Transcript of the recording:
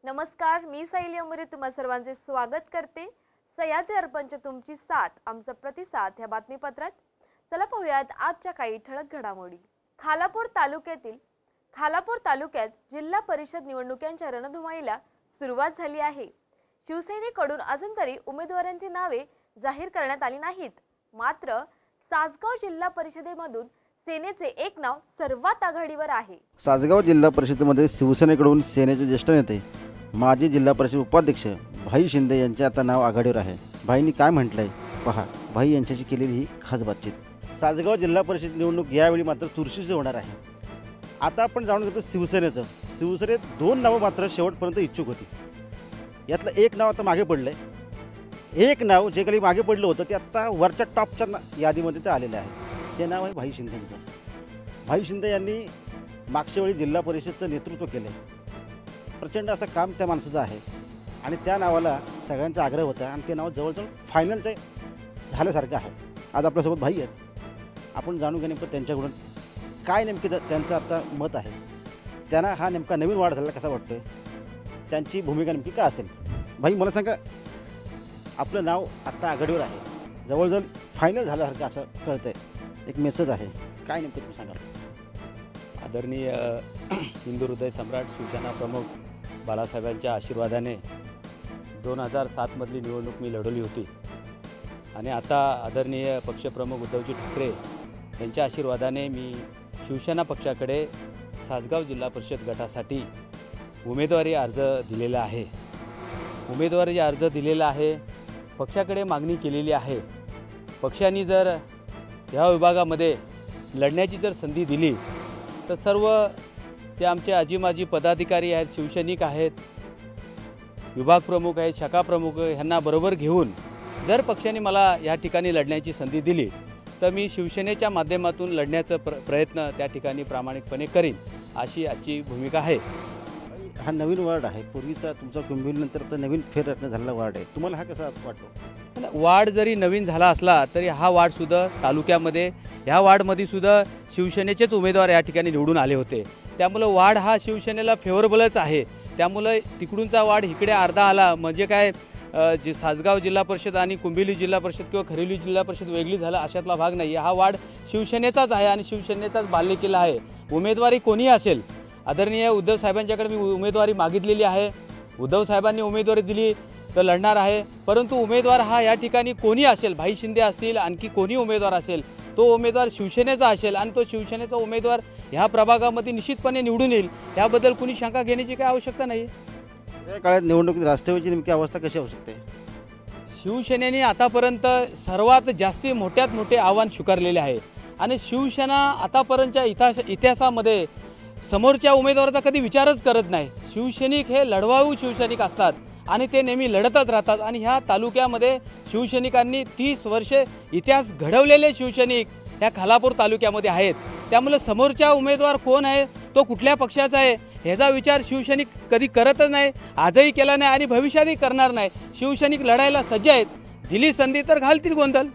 नमस्कार, मी सायली अमरे तुम्हा सर्वांचे स्वागत करते। सह्याद्री अर्पणच्या तुमची साथ, आमचा प्रतिसाद ह्या बातमीपत्रात। चला पाहूयात आजच्या काही ठळक घडामोडी। खालापूर तालुक्यात जिल्हा परिषद निवडणुकांच्या रणधुमाळीला सुरुवात झाली आहे। शिवसेनेकडून अजून तरी उमेदवारांची नावे जाहीर करण्यात आली नाहीत। मात्र सासगाव जिल्हा परिषदेमधून सेनेचे एक नाव सर्वात आघाडीवर आहे। सासगाव जिल्हा परिषदेमध्ये शिवसेनेकडून सेनेचे ज्येष्ठ नेते माजी जिल्हा परिषद उपाध्यक्ष भाई शिंदे यांचे आता नाव आघाडीवर आहे। भाईंनी काय म्हटलंय पहा, भाई यांच्याशी केलेली ही खास बातचीत। सासगाव जिल्हा परिषद निवडणूक यावेळी मात्र चुरशीची होणार आहे। आता आपण जाणून घेतो शिवसेनेत दोन नावं मात्र शेवटपर्यंत इच्छुक होती। यातलं एक नाव आता मागे पडलंय, एक नाव जे काही मागे पडलं होतं ते आता वरच्या टॉपच्या यादीमध्ये ते आलेलं आहे। ते नाव आहे भाई शिंदेंचं। भाई शिंदे यांनी मागच्या वेळी जिल्हा परिषदचं नेतृत्व केलं। प्रचंड असं काम त्या माणसाचं आहे आणि त्या नावाला सगळ्यांचा आग्रह होता आणि ते नाव जवळजवळ फायनल ते झाल्यासारखं आहे। आज आपल्यासोबत भाई आहेत, आपण जाणून घ्या नेमकं त्यांच्याकडून काय नेमके त्यांचं आता मत आहे। त्यांना हा नेमका नवीन वाढ झालेला कसा वाटतोय, त्यांची भूमिका नेमकी काय असेल। भाई मला सांगा, आपलं नाव आत्ता आघाडीवर आहे, जवळजवळ फायनल झाल्यासारखं असं कळतंय, एक मेसेज आहे, काय नेमकं तुम्ही सांगाल। आदरणीय हिंदू हृदय सम्राट शिवसेना प्रमुख बाळासाहेबांच्या आशीर्वादाने 2007 मधली निवडणूक मी लढवली होती आणि आता आदरणीय पक्षप्रमुख उद्धवजी ठाकरे यांच्या आशीर्वादाने मी शिवसेना पक्षाकडे सासगाव जिल्हा परिषद गटासाठी उमेदवारी अर्ज दिलेला आहे। उमेदवारी अर्ज दिलेला आहे, पक्षाकडे मागणी केलेली आहे। पक्षाने जर ह्या विभागामध्ये लढण्याची जर संधी दिली तर सर्व ते आमचे आजी पदाधिकारी आहेत, शिवसैनिक आहेत, विभाग प्रमुख आहेत, शाखा प्रमुख ह्यांना बरोबर घेऊन जर पक्षाने मला या ठिकाणी लढण्याची संधी दिली तर मी शिवसेनेच्या माध्यमातून लढण्याचा प्रयत्न त्या ठिकाणी प्रामाणिकपणे करीन, अशी आजची भूमिका आहे। हा नवीन वार्ड आहे, पूर्वीचा तुमचा कुंभिलनंतर तर नवीन फेररचना झालेला वार्ड आहे, तुम्हाला हा कसा वाटतो। वार्ड जरी नवीन झाला असला तरी हा वार्डसुद्धा तालुक्यामध्ये, ह्या वार्डमध्ये सुद्धा शिवसेनेचेच उमेदवार या ठिकाणी निवडून आले होते। त्यामुळे वार्ड हा शिवसेनेला फेवरेबलच आहे। त्यामुळे तिकडूनचा वार्ड इकडे अर्धा आला म्हणजे काय, जे सासगाव जिल्हा परिषद आणि कुंभिली जिल्हा परिषद किंवा खरेली जिल्हा परिषद वेगळी झाला अशातला भाग नाही। हा वार्ड शिवसेनेचाच आहे आणि शिवसेनेचाच बालेकिल्ला आहे। उमेदवारी कोणी असेल, आदरणीय उद्धव साहेबांच्याकडे मी उमेदवारी मागितलेली आहे, उद्धव साहेबांनी उमेदवारी दिली तर लढणार आहे। परंतु उमेदवार हा या ठिकाणी कोणी असेल, भाई शिंदे असतील, आणखी कोणी उमेदवार असेल, तो उमेदवार शिवसेनेचा असेल आणि तो शिवसेनेचा उमेदवार ह्या प्रभागामध्ये निश्चितपणे निवडून येईल, याबद्दल कुणी शंका घेण्याची काही आवश्यकता नाही। या काळात निवडणुकीत राष्ट्रवादीची नेमकी अवस्था कशी असू शकते। शिवसेनेने आतापर्यंत सर्वात जास्ती मोठ्यात मोठे आव्हान स्वीकारलेले आहे आणि शिवसेना आतापर्यंतच्या इतिहासामध्ये समोरच्या उमेदवाराचा कधी विचारच करत नाही। शिवसैनिक हे लढवाऊ शिवसैनिक असतात आणि ते नेहमी लढतच राहतात आणि ह्या तालुक्यामध्ये शिवसैनिकांनी 30 वर्षे इतिहास घडवलेले शिवसैनिक ह्या खालापूर तालुक्यामध्ये आहेत। त्यामुळे समोरच्या उमेदवार कोण आहे, तो कुठल्या पक्षाचा आहे, ह्याचा विचार शिवसैनिक कधी करतच नाही, आजही केला नाही आणि भविष्यातही करणार नाही। शिवसैनिक लढायला सज्ज आहेत, दिली संधी तर घालतील गोंधळ।